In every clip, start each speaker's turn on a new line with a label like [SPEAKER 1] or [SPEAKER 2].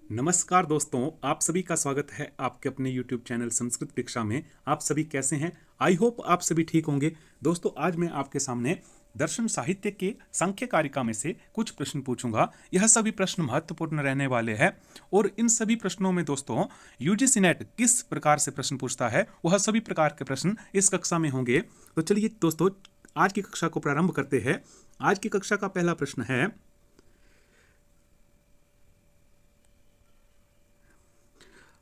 [SPEAKER 1] नमस्कार दोस्तों, आप सभी का स्वागत है आपके अपने YouTube चैनल संस्कृत परीक्षा में। आप सभी कैसे हैं? आई होप आप सभी ठीक होंगे। दोस्तों, आज मैं आपके सामने दर्शन साहित्य के सांख्य कारिका में से कुछ प्रश्न पूछूंगा। यह सभी प्रश्न महत्वपूर्ण रहने वाले हैं और इन सभी प्रश्नों में दोस्तों यूजीसी नेट किस प्रकार से प्रश्न पूछता है वह सभी प्रकार के प्रश्न इस कक्षा में होंगे। तो चलिए दोस्तों, आज की कक्षा को प्रारंभ करते हैं। आज की कक्षा का पहला प्रश्न है,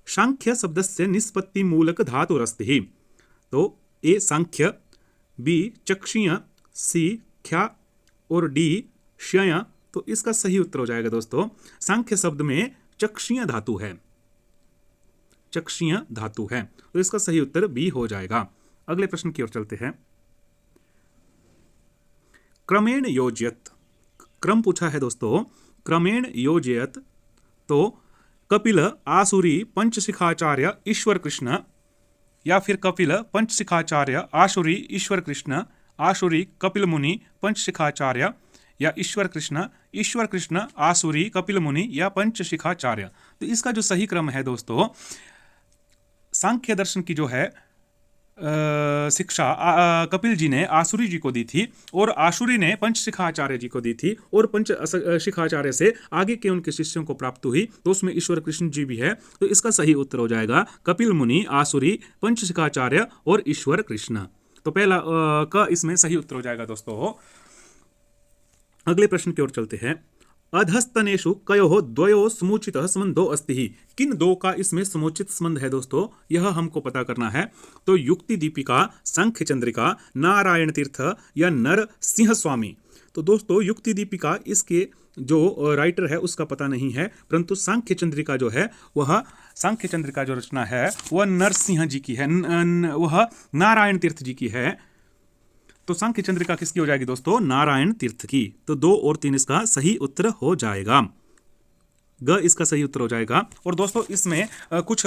[SPEAKER 1] सांख्य शब्दस्य निष्पत्ति मूलक धातुरस्ति। तो ए सांख्य, बी चक्षीय, सी ख्या और डी क्षय। तो इसका सही उत्तर हो जाएगा दोस्तों, सांख्य शब्द में चक्षीय धातु है, चक्षीय धातु है। तो इसका सही उत्तर बी हो जाएगा। अगले प्रश्न की ओर चलते हैं। क्रमेण योजयत, क्रम पूछा है दोस्तों, क्रमेण योजयत। तो कपिल, आसुरी, पंचशिखाचार्य, ईश्वर कृष्ण, या फिर कपिल, पंचशिखाचार्य, आसुरी, ईश्वर कृष्ण, आसुरी, कपिल मुनि, पंचशिखाचार्य, या ईश्वर कृष्ण, आसुरी, कपिल मुनि या पंचशिखाचार्य। तो इसका जो सही क्रम है दोस्तों, सांख्य दर्शन की जो है शिक्षा कपिल जी ने आसुरी जी को दी थी और आसुरी ने पंचशिखाचार्य जी को दी थी और पंच शिखाचार्य से आगे के उनके शिष्यों को प्राप्त हुई। तो उसमें ईश्वर कृष्ण जी भी है। तो इसका सही उत्तर हो जाएगा कपिल मुनि, आसुरी, पंचशिखाचार्य और ईश्वर कृष्ण। तो पहला का इसमें सही उत्तर हो जाएगा दोस्तों। अगले प्रश्न की ओर चलते हैं। अधस्तनेषु कयोः द्वयोः समुचितः संबंधो अस्ति। किन दो का इसमें समुचित संबंध है दोस्तों, यह हमको पता करना है। तो युक्ति दीपिका, सांख्य चंद्रिका, नारायण तीर्थ या नर सिंह स्वामी। तो दोस्तों युक्ति दीपिका इसके जो राइटर है उसका पता नहीं है, परंतु सांख्य चंद्रिका जो है वह सांख्य चंद्रिका जो रचना है वह नरसिंह जी की है, वह नारायण तीर्थ जी की है। तो सांख्य चंद्रिका किसकी हो जाएगी दोस्तों? नारायण तीर्थ की। तो 2 और 3 इसका सही उत्तर हो जाएगा। ग इसका सही उत्तर हो जाएगा। और दोस्तों इसमें कुछ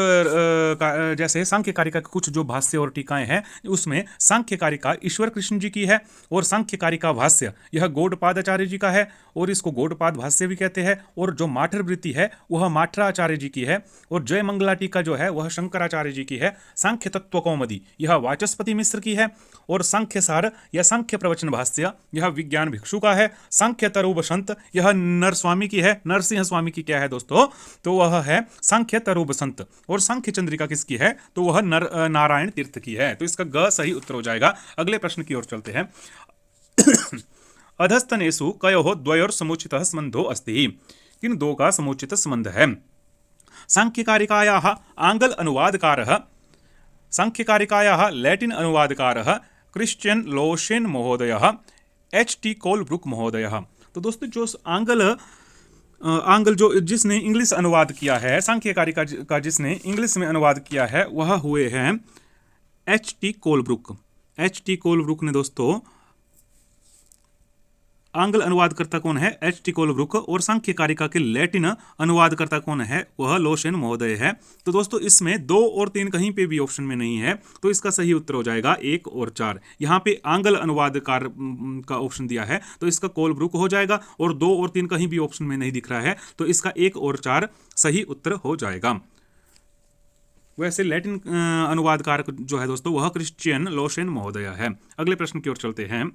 [SPEAKER 1] जैसे सांख्य कारिका के कुछ जो भाष्य और टीकाएं हैं, उसमें सांख्य कारिका ईश्वर कृष्ण जी की है और सांख्य कारिका भाष्य यह गौड़पादाचार्य जी का है और इसको गौड़पाद भाष्य भी कहते हैं। और जो माठर वृत्ति है वह माठराचार्य जी की है और जय मंगला टीका जो है वह शंकराचार्य जी की है। सांख्य तत्व कौमुदी यह वाचस्पति मिश्र की है और सांख्य सार या सांख्य प्रवचन भाष्य यह विज्ञान भिक्षु का है। सांख्य तरुब संत यह नरस्वामी की है, नरसिंह स्वामी की क्या है दोस्तों? तो वह है सांख्य तरुब संत। और सांख्य चंद्रिका किसकी है? तो वह नारायण तीर्थ की है। तो इसका ग सही उत्तर हो जाएगा। अगले प्रश्न की ओर चलते हैं। अधस्तनेषु कयोः द्वयोर समुचितः संबंधो अस्ति। किन दो का समुचित संबंध है? सांख्यकारिकायाः आंग्ल अनुवादकारः, सांख्यकारिकायाः लैटिन अनुवादकारः क्रिश्चियन लोशेन महोदयः, H.T. कोलब्रुक महोदयः। तो दोस्तों जो आंग्ल जो जिसने इंग्लिश अनुवाद किया है, सांख्य कारिका का जिसने इंग्लिश में अनुवाद किया है वह हुए हैं H.T. कोलब्रुक। H.T. कोलब्रुक ने दोस्तों, आंग्ल अनुवादकर्ता कौन है? H.T. कोलब्रुक। और सांख्य कारिका के लैटिन अनुवादकर्ता कौन है? वह लोशेन महोदय है। तो दोस्तों इसमें 2 और 3 कहीं पे भी ऑप्शन में नहीं है, तो इसका सही उत्तर हो जाएगा 1 और 4। यहाँ पे आंग्ल अनुवादकार का ऑप्शन दिया है तो इसका कोलब्रुक हो जाएगा और 2 और 3 कहीं भी ऑप्शन में नहीं दिख रहा है, तो इसका 1 और 4 सही उत्तर हो जाएगा। वैसे लैटिन अनुवादकार जो है दोस्तों वह क्रिश्चियन लोशेन महोदय है। अगले प्रश्न की ओर चलते हैं।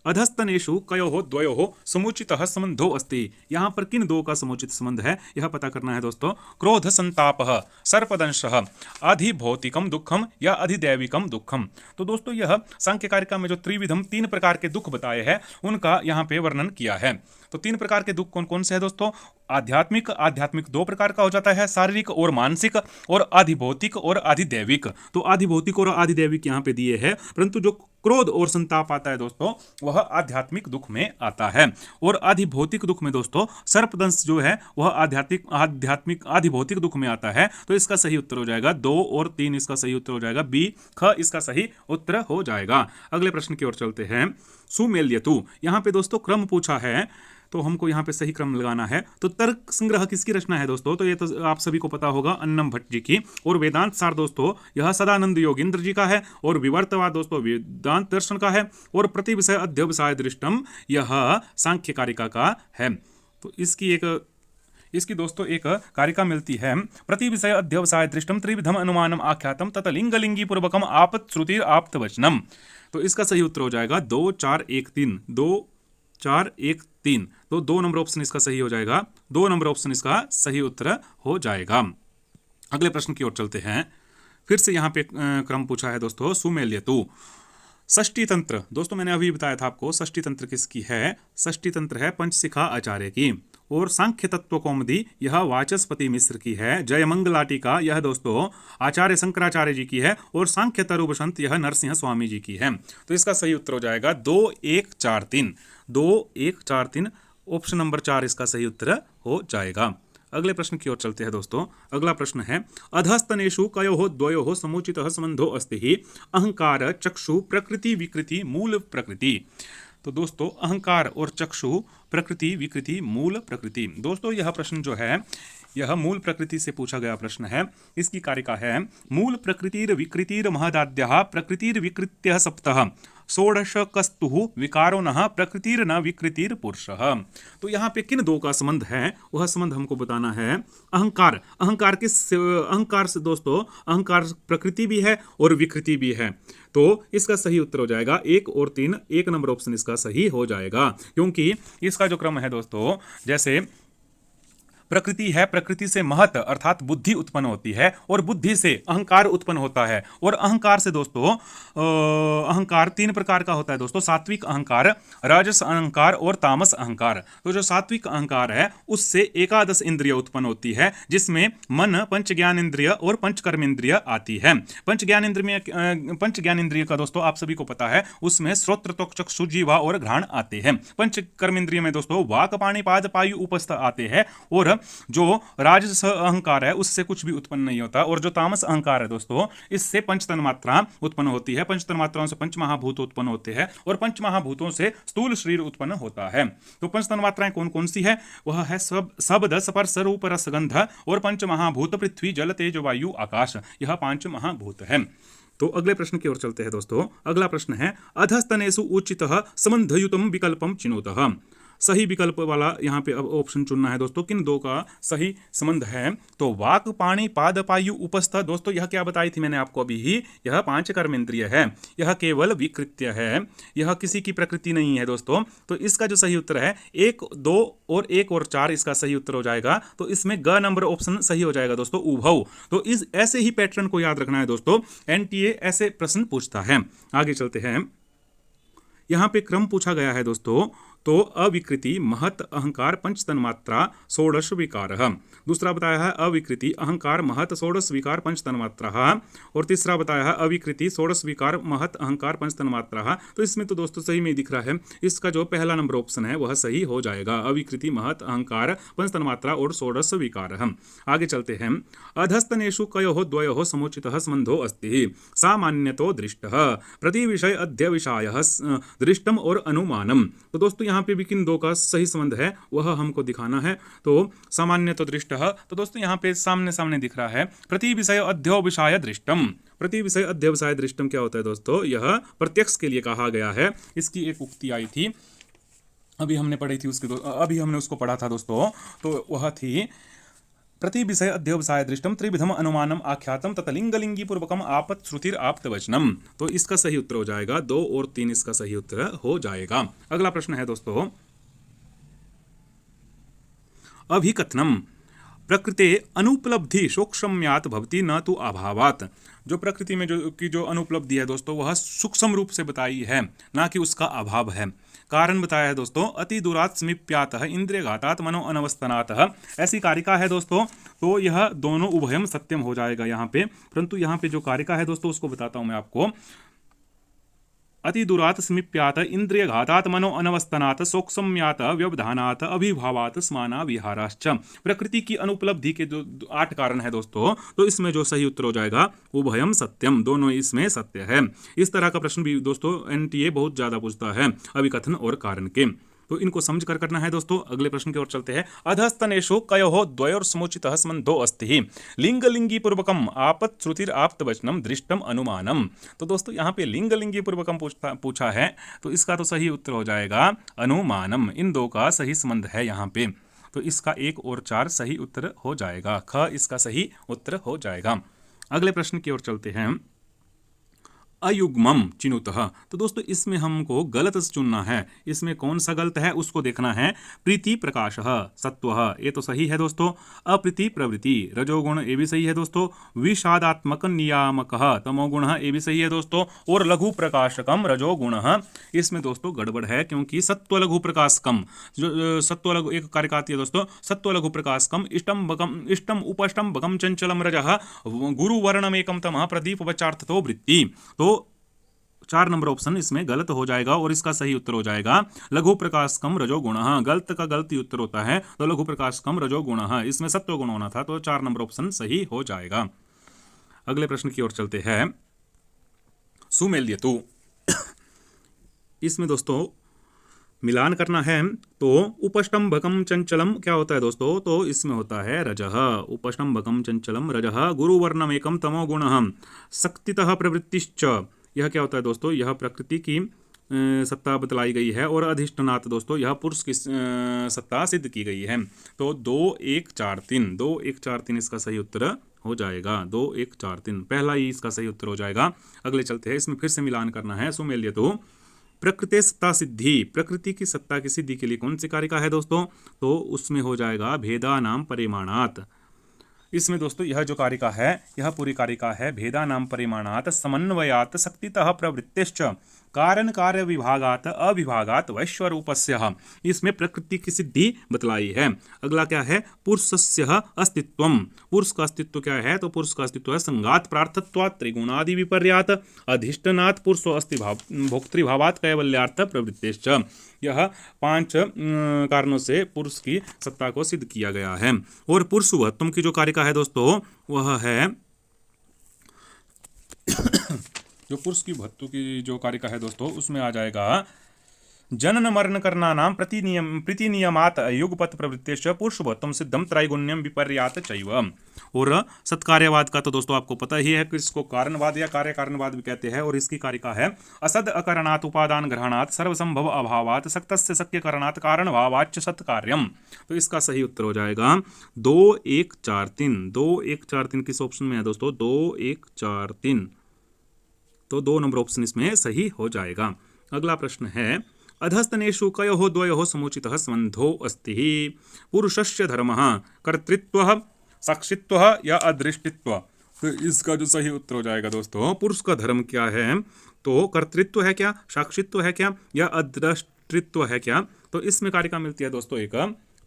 [SPEAKER 1] अधस्तनेषु कयोः द्वयोः समुचितः संबंधो अस्ति। यहाँ पर किन दो का समुचित संबंध है यह पता करना है दोस्तों। क्रोध संतापः, सर्पदंशः, अधिभौतिकम दुखम या अधिदैविकम दुखम। तो दोस्तों यह सांख्य कारिका में जो त्रिविधम 3 प्रकार के दुख बताए हैं उनका यहाँ पे वर्णन किया है। तो 3 प्रकार के दुख कौन कौन से है दोस्तों? आध्यात्मिक 2 प्रकार का हो जाता है, शारीरिक और मानसिक, और अधिभौतिक और अधिदैविक। तो अधिभौतिक और अधिदैविक यहाँ पे दिए हैं, परंतु जो क्रोध और संताप आता है दोस्तों वह आध्यात्मिक दुख में आता है। और अधिभौतिक दुख में दोस्तों सर्पदंश जो है वह आध्यात्मिक अधिभौतिक दुख में आता है। तो इसका सही उत्तर हो जाएगा 2 और 3 इसका सही उत्तर हो जाएगा। बी ख इसका सही उत्तर हो जाएगा। अगले प्रश्न की ओर चलते हैं। सुमेल्यतु, यहाँ पे दोस्तों क्रम पूछा है तो हमको यहाँ पे सही क्रम लगाना है। तो तर्क संग्रह किसकी रचना है दोस्तों? तो ये तो आप सभी को पता होगा, अन्नम भट्ट जी की। और वेदांत सार दोस्तों यह सदानंद योगेंद्र जी का है। और विवर्तवाद दोस्तों वेदांत दर्शन का है। और प्रतिविषय अध्यवसाय दृष्टम यह सांख्य कारिका का है। तो इसकी एक इसकी दोस्तों एक कारिका मिलती है, प्रति विषय अध्यवसाय दृष्टम त्रिविधम अनुमानम आख्यातम तथा लिंगलिंगी पूर्वकम आपत श्रुतिर आप्त वचनम। तो इसका सही उत्तर हो जाएगा 2 4 1 3, 2 4 1 3। तो 2 नंबर ऑप्शन इसका सही हो जाएगा, 2 नंबर ऑप्शन इसका सही उत्तर हो जाएगा। अगले प्रश्न की ओर चलते हैं। फिर से यहाँ पे क्रम पूछा है दोस्तों, सुमेल्यतु। षष्ठी तंत्र, दोस्तों मैंने अभी बताया था आपको षष्ठी तंत्र किसकी है। षष्ठी तंत्र है पंचशिखा आचार्य की। और सांख्य तत्व कौमुदी यह वाचस्पति मिश्र की है। जयमंगलाटिका यह दोस्तों आचार्य शंकराचार्य जी की है। और सांख्य तरुबसंत यह नरसिंह स्वामी जी की है। तो इसका सही उत्तर हो जाएगा 2 1 4 3, 2 1 4 3, ऑप्शन नंबर 4 इसका सही उत्तर हो जाएगा। अगले प्रश्न की ओर चलते हैं दोस्तों। अगला प्रश्न है, अधस्तनेषु कयोः द्वयोः समुचितः संबंधो अस्ति हि अहंकार चक्षु प्रकृति विकृति मूल प्रकृति। तो दोस्तों अहंकार और चक्षु प्रकृति विकृति मूल प्रकृति। दोस्तों यह प्रश्न जो है यह मूल प्रकृति से पूछा गया प्रश्न है। इसकी कारिका है, मूल प्रकृतिर विकृतिर महदाद्यः प्रकृतिर विकृत्यः सप्तः षोडश कस्तुः विकारो नः प्रकृतिर न विकृतिर पुरुषः। तो यहाँ पे किन दो का संबंध है वह संबंध हमको बताना है। अहंकार, अहंकार अहंकार से दोस्तों अहंकार प्रकृति भी है और विकृति भी है। तो इसका सही उत्तर हो जाएगा 1 और 3, 1 नंबर ऑप्शन इसका सही हो जाएगा। क्योंकि इसका जो क्रम है दोस्तों, जैसे प्रकृति है, प्रकृति से महत अर्थात बुद्धि उत्पन्न होती है और बुद्धि से अहंकार उत्पन्न होता है। और अहंकार से दोस्तों अहंकार 3 प्रकार का होता है दोस्तों, सात्विक अहंकार, राजस अहंकार और तामस अहंकार। तो जो सात्विक अहंकार है उससे 11 इंद्रिय उत्पन्न होती है, जिसमें मन, पंच ज्ञान इंद्रिय और पंच कर्म इंद्रिय आती है। पंच ज्ञान इंद्रिय का दोस्तों आप सभी को पता है, उसमें श्रोत्र त्वक चक्षु जीवा और घ्राण आते हैं। पंच कर्म इंद्रिय में दोस्तों वाक पाणि पाद पायु उपस्थ आते हैं। और जो राजस अहंकार है उससे कुछ भी उत्पन्न नहीं होता। और जो तामस अहंकार है दोस्तों, इससे पंच तन्मात्रा उत्पन्न होती है। पंच तन्मात्राओं से पंच महाभूत उत्पन्न होते हैं और पंच महाभूतों से स्थूल शरीर उत्पन्न होता है। तो पंच तन्मात्राएं कौन कौन सी है? वह है शब्द स्पर्श रूप रस गंध और पंच महाभूत पृथ्वी जल तेज वायु आकाश। यह 5 महाभूत है। तो अगले प्रश्न की ओर चलते हैं दोस्तों। अगला प्रश्न है, अधस्तनेषु उचितः संबंधयुतम विकल्पम चिनोतः। सही विकल्प वाला यहाँ पे अब ऑप्शन चुनना है दोस्तों, किन दो का सही संबंध है। तो वाक पाणि पाद पायु उपस्थ, दोस्तों यह क्या बताई थी मैंने आपको अभी ही, यह 5 कर्म इंद्रिय है। यह केवल विकृत्य है, यह किसी की प्रकृति नहीं है दोस्तों। तो इसका जो सही उत्तर है 1 2 और 1 और 4 इसका सही उत्तर हो जाएगा। तो इसमें ग नंबर ऑप्शन सही हो जाएगा दोस्तों, उभौ। तो इस ऐसे ही पैटर्न को याद रखना है दोस्तों, एनटीए ऐसे प्रश्न पूछता है। आगे चलते हैं। यहाँ पे क्रम पूछा गया है दोस्तों, तो अविकृति महत अहंकार पंच तन्मात्रा षोडश विकार। दूसरा बताया है अविकृति अहंकार महत षोडश विकार पंच तन्मात्रा। और तीसरा बताया है अविकृति षोडश विकार महत अहंकार पंच तन्मात्रा। तो इसमें तो दोस्तों सही में दिख रहा है, इसका जो पहला नंबर ऑप्शन है वह सही हो जाएगा, अविकृति महत अहंकार पंच तन्मात्रा और षोडश विकार। आगे चलते हैं। अधस्तनेषु कयोः द्वयोः समुचितः संबंधो अस्ति सामान्यतो दृष्टः प्रति विषय अध्यविषायः दृष्टम और अनुमानम। तो दोस्तों यहाँ पे भी किन दो का सही संबंध है वह हमको दिखाना है। तो सामान्य तो दृष्टः, तो दोस्तों यहाँ पे सामने सामने दिख रहा है प्रति विषय अध्यवसाय दृष्टम। प्रति विषय अध्यवसाय दृष्टम क्या होता है दोस्तों? यह प्रत्यक्ष के लिए कहा गया है। इसकी एक उक्ति आई थी, अभी हमने पढ़ी थी उसकी, अभी हमने उसको पढ़ा था दोस्तों। तो वह थी प्रति विषय अध्यवसाय दृष्टम त्रिविधम अनुमानम आख्यातम तथा लिंगलिंगी पूर्वकम आपत श्रुतिर आप्त वचनम। तो इसका सही उत्तर हो जाएगा 2 और 3 इसका सही उत्तर हो जाएगा। अगला प्रश्न है दोस्तों, अभिकथनम प्रकृते अनुपलब्धि सूक्ष्म्यात् भवति न तो अभावात्। जो प्रकृति में जो अनुपलब्धि है दोस्तों वह सूक्ष्म रूप से बताई है, ना कि उसका अभाव है। कारण बताया है दोस्तों, अति दूरात् समीप्यातः इंद्रिय घातात् मनो अनवस्थानातः। ऐसी कारिका है दोस्तों। तो यह दोनों उभयम सत्यम हो जाएगा यहाँ पे। परंतु यहाँ पे जो कारिका है दोस्तों उसको बताता हूँ मैं आपको। अति दूरात् समीप्यात इंद्रिय घातात् मनो अनवस्थानात् सोक्ष्म्यात व्यवधानात् अभिभावात् स्माना विहाराश्च। प्रकृति की अनुपलब्धि के जो 8 कारण है दोस्तों, तो इसमें जो सही उत्तर हो जाएगा उभयम सत्यम, दोनों इसमें सत्य है। इस तरह का प्रश्न भी दोस्तों एनटीए बहुत ज्यादा पूछता है, अभिकथन और कारण के। तो इनको समझ कर करना है दोस्तों। अगले प्रश्न की ओर चलते हैं। अधस्तनेषु कयोः द्वयोर समुचितः संबंधो अस्ति लिंगलिंगी पूर्वकम आपत श्रुतिर आप्त वचनम दृष्टम अनुमानम। तो दोस्तों यहाँ पे लिंगलिंगी पूर्वकम पूछा है, तो इसका तो सही उत्तर हो जाएगा अनुमानम। इन दो का सही संबंध है यहाँ पे। तो इसका 1 और 4 सही उत्तर हो जाएगा। ख इसका सही उत्तर हो जाएगा। अगले प्रश्न की ओर चलते हैं। अयुग्मम चिनुतः, तो दोस्तों इसमें हमको गलत चुनना है। इसमें कौन सा गलत है उसको देखना है। प्रीति प्रकाशः सत्वः, ये तो सही है दोस्तों। अप्रीति प्रवृत्ति रजोगुण, ये भी सही है दोस्तों। विषादात्मक नियामकः तमोगुण, ये भी सही है दोस्तों। और लघु प्रकाशकम रजोगुणः, इसमें दोस्तों गड़बड़ है, क्योंकि सत्व लघु प्रकाशकम जो सत्व लघु एक कारक आती है दोस्तों, सत्व लघु प्रकाशकम इष्टम उपष्टम भगम चंचलम रजः गुरुवर्णमेकम तमः प्रदीप वचार्थतो वृत्ति। तो 4 नंबर ऑप्शन इसमें गलत हो जाएगा और इसका सही उत्तर हो जाएगा लघु प्रकाशकम रजोगुणः। गलत का गलत ही उत्तर होता है, तो लघु प्रकाशकम रजोगुणः, इसमें सत्व गुण होना था, तो 4 नंबर ऑप्शन सही हो जाएगा। अगले प्रश्न की ओर चलते हैं। सुमेल्यतु, इसमें दोस्तों मिलान करना है, तो उपष्टम्भकम चंचलम क्या होता है दोस्तों, तो इसमें होता है रजः। उपष्टम्भकम चंचलम रजः गुरुवर्णमेकम तमोगुणः शक्तितः प्रवृत्तिश्च, यह क्या होता है दोस्तों, यह प्रकृति की सत्ता बतलाई गई है। और अधिष्ठानात दोस्तों यह पुरुष की सत्ता सिद्ध की गई है। तो 2 1 4 3 2 1 4 3 इसका सही उत्तर हो जाएगा। 2 1 4 3 पहला ही इसका सही उत्तर हो जाएगा। अगले चलते हैं। इसमें फिर से मिलान करना है। सुमेल्यतु प्रकृति सत्ता सिद्धि, प्रकृति की सत्ता की सिद्धि के लिए कौन सी कारिका है दोस्तों, तो उसमें हो जाएगा भेदा नाम परिमाणात। इसमें दोस्तों यह जो कारिका है, यह पूरी कारिका है भेदा नाम परिमाणात समन्वयात शक्तितः प्रवृत्तिश्च कारण कार्य विभागात अविभागात वैश्वरूपस्य, इसमें प्रकृति की सिद्धि बतलाई है। अगला क्या है, पुरुषस्य अस्तित्वम, पुरुष का अस्तित्व क्या है, तो पुरुष का अस्तित्व है संगात प्रार्थत्वात् त्रिगुणादि विपर्यात अधिष्ठानात् पुरुषो अस्ति भोक्तृभावात् कैवल्यार्थ प्रवृत्तिश्च। यह 5 कारणों से पुरुष की सत्ता को सिद्ध किया गया है। और पुरुषवत्तम की जो कारिका है दोस्तों, वह है जो पुरुष की भत्तु की जो कारिका है दोस्तों, उसमें आ जाएगा जनन मरण करना नाम प्रीति नियमात युगपत प्रवृत्तिश्च पुरुषवत्तम सिद्धम त्रैगुण्यम विपर्यात चैव। और सत्कार्यवाद का तो दोस्तों आपको पता ही है कि इसको कारणवाद या कार्य कारणवाद भी कहते हैं। और इसकी कारिका है असद अकरणात् उपादान ग्रहणात् सर्वसंभव अभावात् सक्तस्य शक्य करणात् कारण भावाच्च सत्कार्यम। तो इसका सही उत्तर हो जाएगा 2 1 4 3 2 1 4 3 किस ऑप्शन में है दोस्तों, 2 1 4 3, तो 2 नंबर ऑप्शन इसमें सही हो जाएगा। अगला प्रश्न है अधस्तनेषु कयोः द्वयोः समुचितः संबंधो अस्ति पुरुषस्य धर्मः कर्तृत्वः साक्षित्वः या अदृष्टित्व। तो इसका जो सही उत्तर हो जाएगा दोस्तों, पुरुष का धर्म क्या है, तो कर्तृत्व है क्या, साक्षित्व है क्या, या अदृष्टित्व है क्या। तो इसमें कारिका मिलती है दोस्तों एक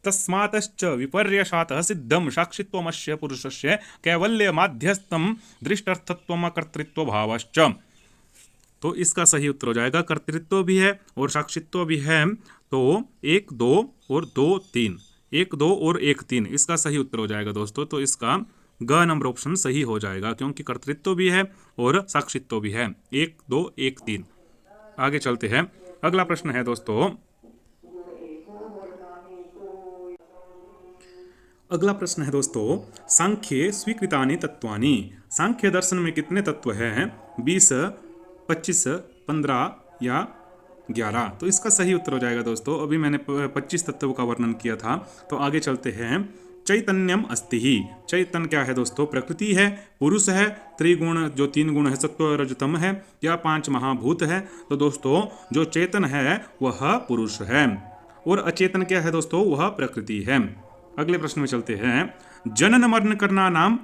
[SPEAKER 1] तस्मातश्च विपर्यशातः सिद्धम साक्षित्वमस्य पुरुषस्य कैवल्य माध्यस्थम दृष्टर्थत्वम कर्तृत्व भावश्च। तो इसका सही उत्तर हो जाएगा कर्तृत्व भी है और साक्षित्व भी है। तो 1 2 और 2 3, 1 2 और 1 3 इसका सही उत्तर हो जाएगा दोस्तों। तो इसका ग नंबर ऑप्शन सही हो जाएगा, क्योंकि कर्तृत्व भी है और साक्षित्व भी है। 1 2 1 3। आगे चलते हैं। अगला प्रश्न है दोस्तों, अगला प्रश्न है दोस्तों सांख्ये स्वीकृतानि तत्वानि। सांख्य दर्शन में कितने तत्व हैं, 20 25 15 या 11। तो इसका सही उत्तर हो जाएगा दोस्तों। अभी मैंने 25 तत्वों का वर्णन किया था। तो आगे चलते हैं। चैतन्यम अस्ति ही, चैतन्य क्या है दोस्तों, प्रकृति है, पुरुष है, त्रिगुण जो 3 गुण है सत्व रजतम है, या 5 महाभूत है। तो दोस्तों जो चेतन है वह पुरुष है और अचेतन क्या है दोस्तों, वह प्रकृति है। अगले प्रश्न में चलते हैं। जनन मरण करना नाम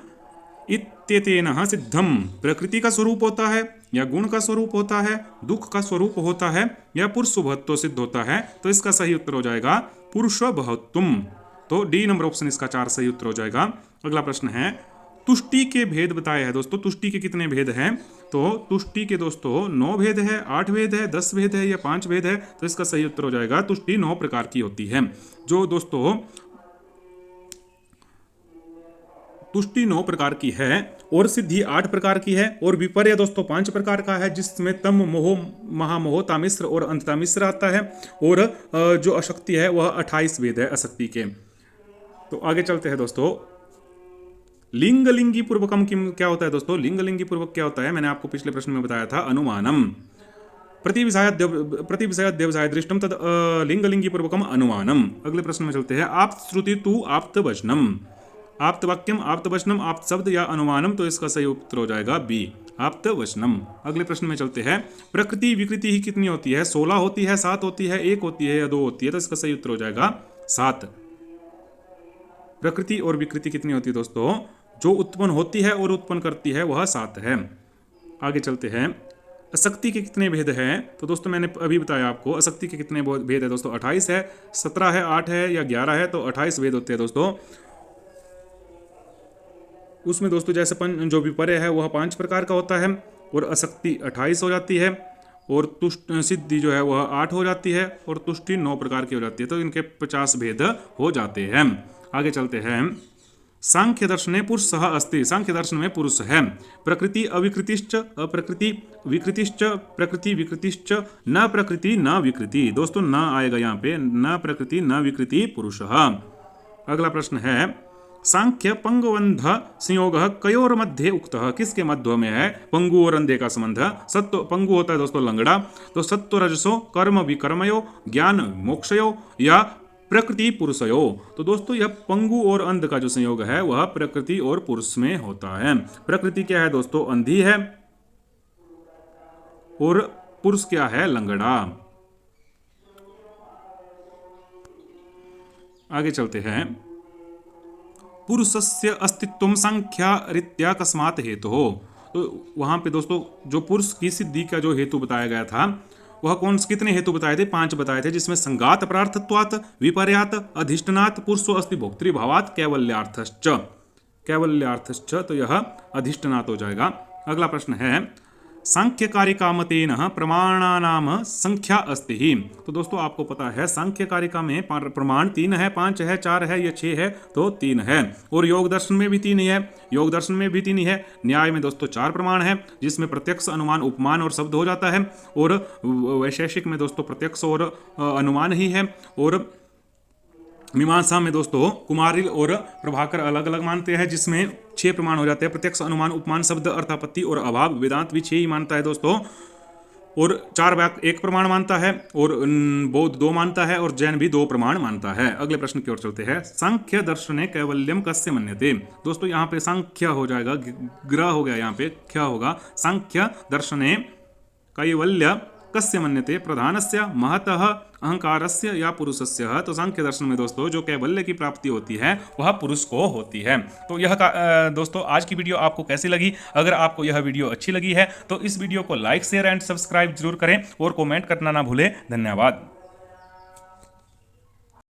[SPEAKER 1] इत्येतेन सिद्धम, प्रकृति का स्वरूप होता है या गुण का स्वरूप होता है, दुख का स्वरूप होता है, या पुरुष भवत्व सिद्ध होता है। तो इसका सही उत्तर हो जाएगा पुरुष भवत्वम। तो डी नंबर ऑप्शन इसका 4 सही उत्तर हो जाएगा। अगला प्रश्न है तुष्टि के भेद बताए हैं दोस्तों। तुष्टि के कितने भेद हैं, तो तुष्टि के दोस्तों 9 भेद है, 8 भेद है, 10 भेद है या 5 भेद है। तो इसका सही उत्तर हो जाएगा तुष्टि 9 प्रकार की होती है। जो दोस्तों तुष्टि 9 प्रकार की है और सिद्धि 8 प्रकार की है और विपर्य दोस्तों 5 प्रकार का है, जिसमें तम मोह महामोह तामिश्र और अंततामिश्र आता है। और जो अशक्ति है वह 28 भेद है अशक्ति के। तो आगे चलते हैं दोस्तों। लिंगलिंगी पूर्वकम क्या होता है दोस्तों, लिंगलिंगी पूर्वक क्या होता है, मैंने आपको पिछले प्रश्न में बताया था अनुमानम। प्रतिविषयाद्यवसाय दृष्टम तद लिंगलिंगी पूर्वकम अनुमानम। अगले प्रश्न में चलते हैं। आप्त श्रुति तु आप्त वचनम। आप्त वाक्यम, आप्त वचनम, आप्त शब्द या अनुमानम, तो इसका सही उत्तर हो जाएगा बी, आप्त वचनम। अगले प्रश्न में चलते हैं। प्रकृति विकृति ही कितनी होती है? 16 होती है, 7 होती है, 1 होती है या 2 होती है? तो इसका सही उत्तर हो जाएगा 7। प्रकृति और विकृति कितनी होती है दोस्तों? जो उत्पन्न होती है और उत्पन्न करती है वह 7 है। आगे चलते हैं। अशक्ति के कितने भेद हैं? तो दोस्तों मैंने अभी बताया आपको अशक्ति के कितने भेद है दोस्तों? 28 है, 17 है, 8 है या 11 है, तो 28 भेद होते हैं दोस्तों। उसमें दोस्तों जैसे जो विपर्य है वह 5 प्रकार का होता है और अशक्ति 28 हो जाती है, और तुष्ट सिद्धि जो है वह 8 हो जाती है, और तुष्टि 9 प्रकार की हो जाती है। तो इनके 50 भेद हो जाते हैं। आगे चलते हैं। सांख्य दर्शने पुरुषः अस्ति। सांख्य दर्शन में पुरुष है। प्रकृति अविकृतिश्च, अप्रकृति विकृतिश्च, प्रकृति विकृतिश्च, न प्रकृति न विकृति। दोस्तों न आएगा यहाँ पे, न प्रकृति न विकृति पुरुषः। अगला प्रश्न है। सांख्य पंगुवंध संयोग कयोर मध्य उक्तः। किसके मध्य में है पंगु और अंधे का संबंध? सत्व, पंगु होता है दोस्तों लंगड़ा, तो सत्व रजसो कर्म विकर्मयो ज्ञान मोक्षयो या प्रकृति पुरुषयो। तो दोस्तों यह पंगु और अंध का जो संयोग है वह प्रकृति और पुरुष में होता है। प्रकृति क्या है दोस्तों? अंधी है, और पुरुष क्या है? लंगड़ा। आगे चलते हैं। पुरुषस्य अस्तित्वम संख्या रीत्या कस्मात् हेतु हो। तो वहां पे दोस्तों जो पुरुष की सिद्धि का जो हेतु बताया गया था वह कितने हेतु बताए थे? 5 बताए थे, जिसमें संगात अपरार्थत्वात्, विपर्यात्, अधिष्ठनात्, पुरुषो अस्ति भोक्तृभावात्, कैवल्यार्थश्च। कैवल्यार्थश्च तो यह अधिष्ठनात् हो जाएगा। अगला प्रश्न है। सांख्य कारिका मतेन प्रमाणानाम संख्या अस्ति ही। तो दोस्तों आपको पता है सांख्य कारिका में प्रमाण 3 है, 5 है, 4 है या 6 है, तो 3 है। और योग दर्शन में भी 3 ही है, योग दर्शन में भी 3 ही है। न्याय में दोस्तों 4 प्रमाण है, जिसमें प्रत्यक्ष, अनुमान, उपमान और शब्द हो जाता है। और वैशेषिक में दोस्तों प्रत्यक्ष और अनुमान ही है। और मीमांसा में दोस्तों कुमारिल और प्रभाकर अलग अलग मानते हैं, जिसमें 6 प्रमाण हो जाते हैं। प्रत्यक्ष, अनुमान, उपमान, शब्द, अर्थापत्ति और अभाव। वेदांत भी 6 ही मानता है दोस्तों। और 4 वाक्य 1 प्रमाण मानता है, और बौद्ध 2 मानता है, और जैन भी 2 प्रमाण मानता है। अगले प्रश्न की ओर चलते हैं। सांख्य दर्शने कैवल्यम कस्य मन्यते। दोस्तों यहाँ पे सांख्य हो जाएगा, ग्रह हो गया, यहाँ पे क्या होगा? सांख्य दर्शने कैवल्य कस्य मन्यते, प्रधानस्य, महतः, अहंकारस्य या पुरुषस्य। तो सांख्य दर्शन में दोस्तों जो कैवल्य की प्राप्ति होती है वह पुरुष को होती है। तो यह दोस्तों आज की वीडियो आपको कैसी लगी? अगर आपको यह वीडियो अच्छी लगी है तो इस वीडियो को लाइक, शेयर एंड सब्सक्राइब जरूर करें, और कमेंट करना ना भूलें। धन्यवाद।